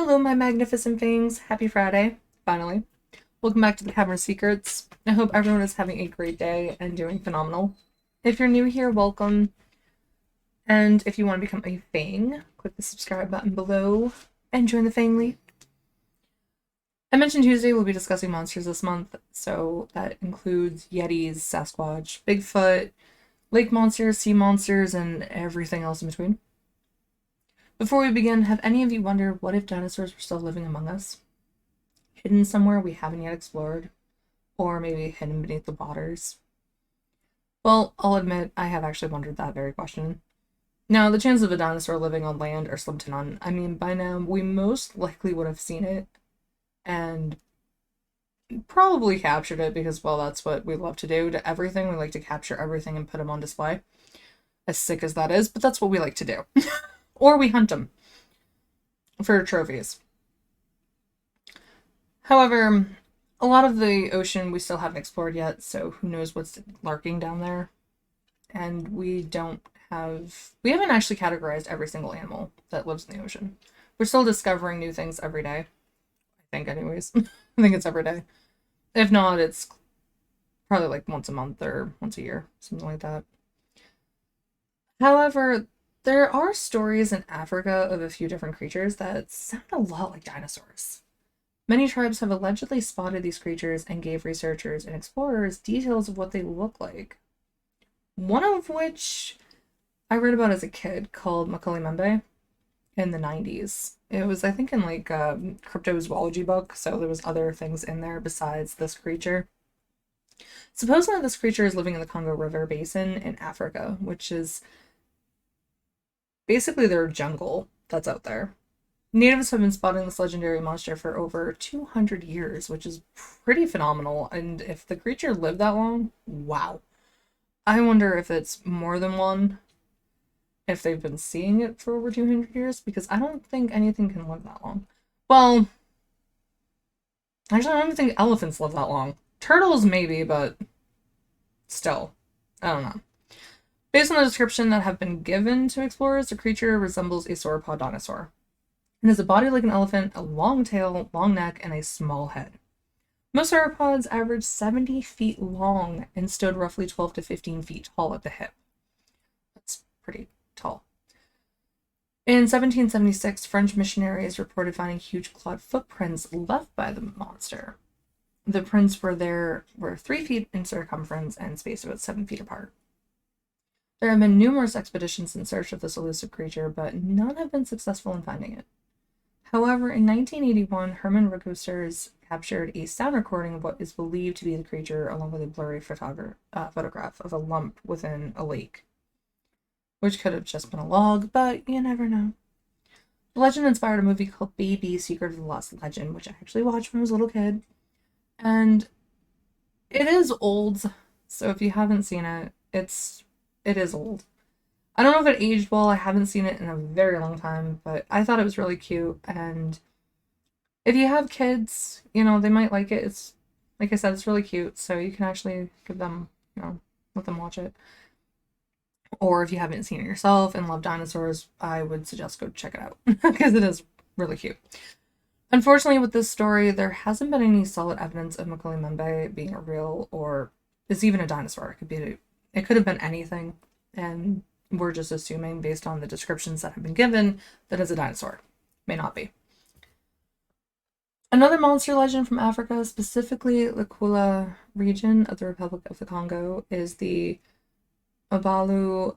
Hello, my magnificent things. Happy Friday, finally. Welcome back to the Cavern Secrets. I hope everyone is having a great day and doing phenomenal. If you're new here, welcome. And if you want to become a Fang, click the subscribe button below and join the Fang League. I mentioned Tuesday we'll be discussing monsters this month, so that includes Yetis, Sasquatch, Bigfoot, lake monsters, sea monsters, and everything else in between. Before we begin, have any of you wondered what if dinosaurs were still living among us? Hidden somewhere we haven't yet explored? Or maybe hidden beneath the waters? Well, I'll admit I have actually wondered that very question. Now, the chance of a dinosaur living on land are slim to none. I mean, by now, we most likely would have seen it and probably captured it because, well, that's what we love to do to everything. We like to capture everything and put them on display. As sick as that is, but that's what we like to do. Or we hunt them for trophies. However, a lot of the ocean we still haven't explored yet, so who knows what's lurking down there. And we haven't actually categorized every single animal that lives in the ocean. We're still discovering new things every day. I think anyways. I think it's every day. If not, it's probably like once a month or once a year, something like that. However, there are stories in Africa of a few different creatures that sound a lot like dinosaurs. Many tribes have allegedly spotted these creatures and gave researchers and explorers details of what they look like. One of which I read about as a kid called Makalimembe in the 90s. It was, I think, in like a cryptozoology book, so there was other things in there besides this creature. Supposedly this creature is living in the Congo River Basin in Africa, which is basically their jungle that's out there. Natives have been spotting this legendary monster for over 200 years, which is pretty phenomenal. And if the creature lived that long, wow. I wonder if it's more than one, if they've been seeing it for over 200 years, because I don't think anything can live that long. Well, actually, I don't even think elephants live that long. Turtles, maybe, but still, I don't know. Based on the description that have been given to explorers, the creature resembles a sauropod dinosaur. It has a body like an elephant, a long tail, long neck, and a small head. Most sauropods averaged 70 feet long and stood roughly 12 to 15 feet tall at the hip. That's pretty tall. In 1776, French missionaries reported finding huge clawed footprints left by the monster. The prints were 3 feet in circumference and spaced about 7 feet apart. There have been numerous expeditions in search of this elusive creature, but none have been successful in finding it. However, in 1981, Herman Rugosters captured a sound recording of what is believed to be the creature, along with a blurry photograph of a lump within a lake, which could have just been a log, but you never know. The legend inspired a movie called Baby, Secret of the Lost Legend, which I actually watched when I was a little kid, and it is old, so if you haven't seen it, it is old. I don't know if it aged well. I haven't seen it in a very long time, but I thought it was really cute. And if you have kids, they might like it. It's, like I said, it's really cute. So you can actually give them, let them watch it. Or if you haven't seen it yourself and love dinosaurs, I would suggest go check it out because it is really cute. Unfortunately, with this story, there hasn't been any solid evidence of Makalimembe being a real or is even a dinosaur. It could have been anything. And we're just assuming, based on the descriptions that have been given, that it's a dinosaur. May not be. Another monster legend from Africa, specifically the Kula region of the Republic of the Congo, is the Mabalu.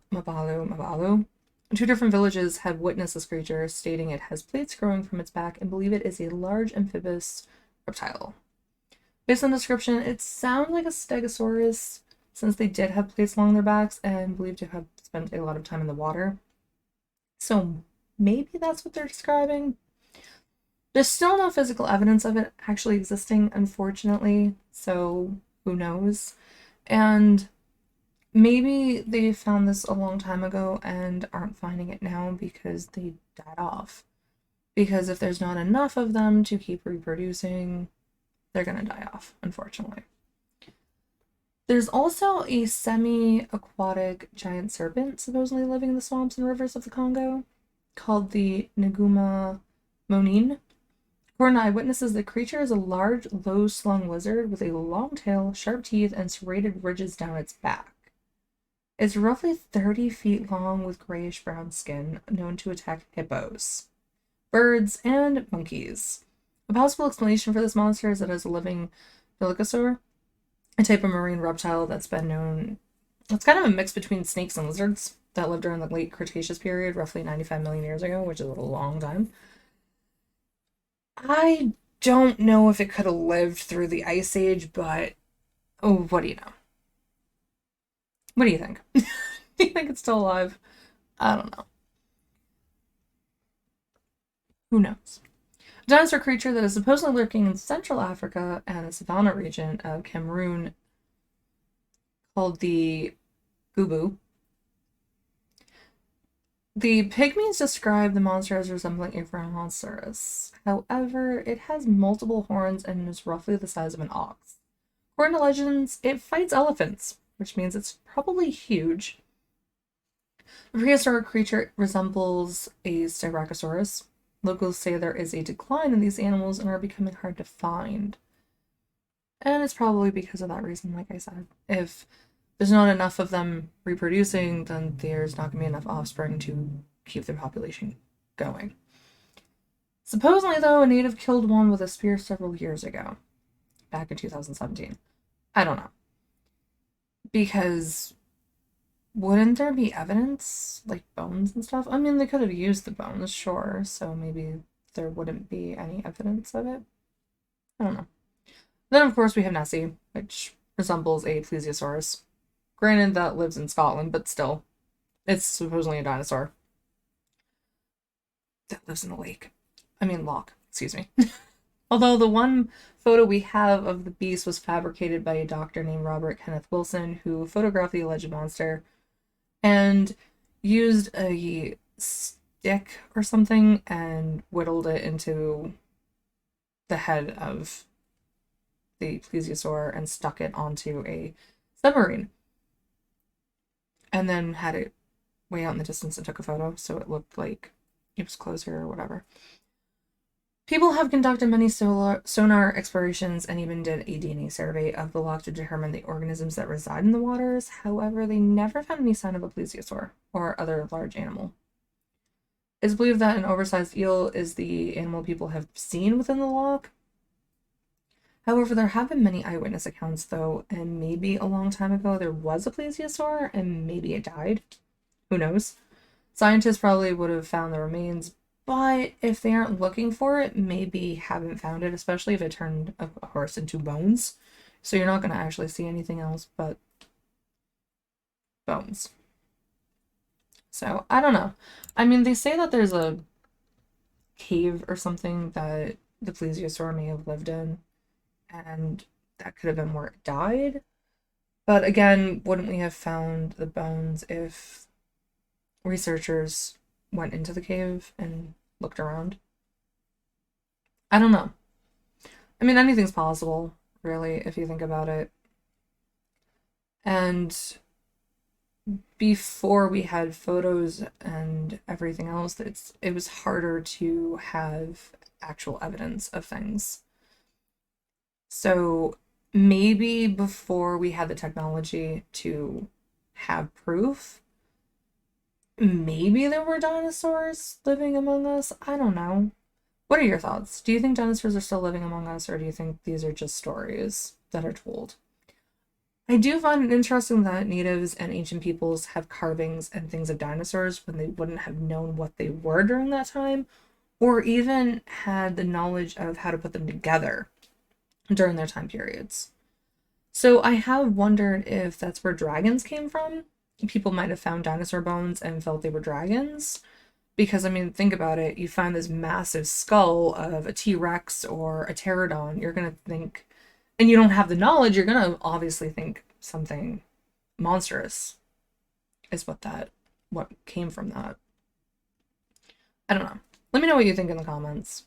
Two different villages have witnessed this creature, stating it has plates growing from its back and believe it is a large amphibious reptile. Based on the description, it sounds like a stegosaurus, since they did have plates along their backs and believed to have spent a lot of time in the water. So maybe that's what they're describing. There's still no physical evidence of it actually existing, unfortunately, so who knows? And maybe they found this a long time ago and aren't finding it now because they died off. Because if there's not enough of them to keep reproducing, they're gonna die off, unfortunately. There's also a semi-aquatic giant serpent supposedly living in the swamps and rivers of the Congo called the Nguma Monin. According to eyewitnesses, the creature is a large, low-slung lizard with a long tail, sharp teeth, and serrated ridges down its back. It's roughly 30 feet long with grayish-brown skin, known to attack hippos, birds, and monkeys. A possible explanation for this monster is that it's a living dolichosaur, a type of marine reptile that's been known. It's kind of a mix between snakes and lizards that lived during the late Cretaceous period, roughly 95 million years ago, which is a long time. I don't know if it could have lived through the Ice Age, but oh, what do you know? What do you think? Do you think it's still alive? I don't know. Who knows? A dinosaur creature that is supposedly lurking in Central Africa and the savannah region of Cameroon called the Gubu. The pygmies describe the monster as resembling a rhinoceros. However, it has multiple horns and is roughly the size of an ox. According to legends, it fights elephants, which means it's probably huge. The prehistoric creature resembles a Styracosaurus. Locals say there is a decline in these animals and are becoming hard to find. And it's probably because of that reason, like I said. If there's not enough of them reproducing, then there's not going to be enough offspring to keep their population going. Supposedly, though, a native killed one with a spear several years ago, back in 2017. I don't know. Because wouldn't there be evidence, like bones and stuff? I mean, they could have used the bones, sure, so maybe there wouldn't be any evidence of it. I don't know. Then, of course, we have Nessie, which resembles a plesiosaurus. Granted, that lives in Scotland, but still, it's supposedly a dinosaur that lives in a lake. I mean, loch, excuse me. Although the one photo we have of the beast was fabricated by a doctor named Robert Kenneth Wilson, who photographed the alleged monster and used a stick or something and whittled it into the head of the plesiosaur and stuck it onto a submarine. And then had it way out in the distance and took a photo so it looked like it was closer or whatever. People have conducted many sonar explorations and even did a DNA survey of the loch to determine the organisms that reside in the waters. However, they never found any sign of a plesiosaur or other large animal. It's believed that an oversized eel is the animal people have seen within the loch. However, there have been many eyewitness accounts, though, and maybe a long time ago there was a plesiosaur and maybe it died. Who knows? Scientists probably would have found the remains, but if they aren't looking for it, maybe haven't found it, especially if it turned a horse into bones. So you're not going to actually see anything else but bones. So, I don't know. I mean, they say that there's a cave or something that the plesiosaur may have lived in, and that could have been where it died. But again, wouldn't we have found the bones if researchers went into the cave and looked around? I don't know. I mean, anything's possible, really, if you think about it. And before we had photos and everything else, it was harder to have actual evidence of things. So maybe before we had the technology to have proof, maybe there were dinosaurs living among us. I don't know. What are your thoughts? Do you think dinosaurs are still living among us, or do you think these are just stories that are told? I do find it interesting that natives and ancient peoples have carvings and things of dinosaurs when they wouldn't have known what they were during that time, or even had the knowledge of how to put them together during their time periods. So I have wondered if that's where dragons came from. People might have found dinosaur bones and felt they were dragons. Because, I mean, think about it. You find this massive skull of a T-Rex or a pterodon. You're going to think, and you don't have the knowledge, you're going to obviously think something monstrous is what came from that. I don't know. Let me know what you think in the comments.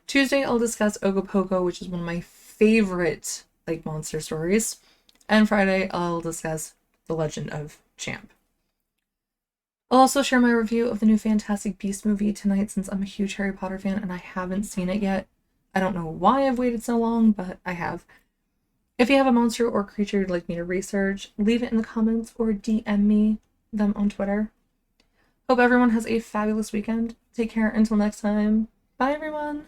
Tuesday, I'll discuss Ogopogo, which is one of my favorite lake monster stories. And Friday, I'll discuss The Legend of Champ. I'll also share my review of the new Fantastic Beasts movie tonight since I'm a huge Harry Potter fan and I haven't seen it yet. I don't know why I've waited so long, but I have. If you have a monster or creature you'd like me to research, leave it in the comments or DM me them on Twitter. Hope everyone has a fabulous weekend. Take care until next time. Bye, everyone.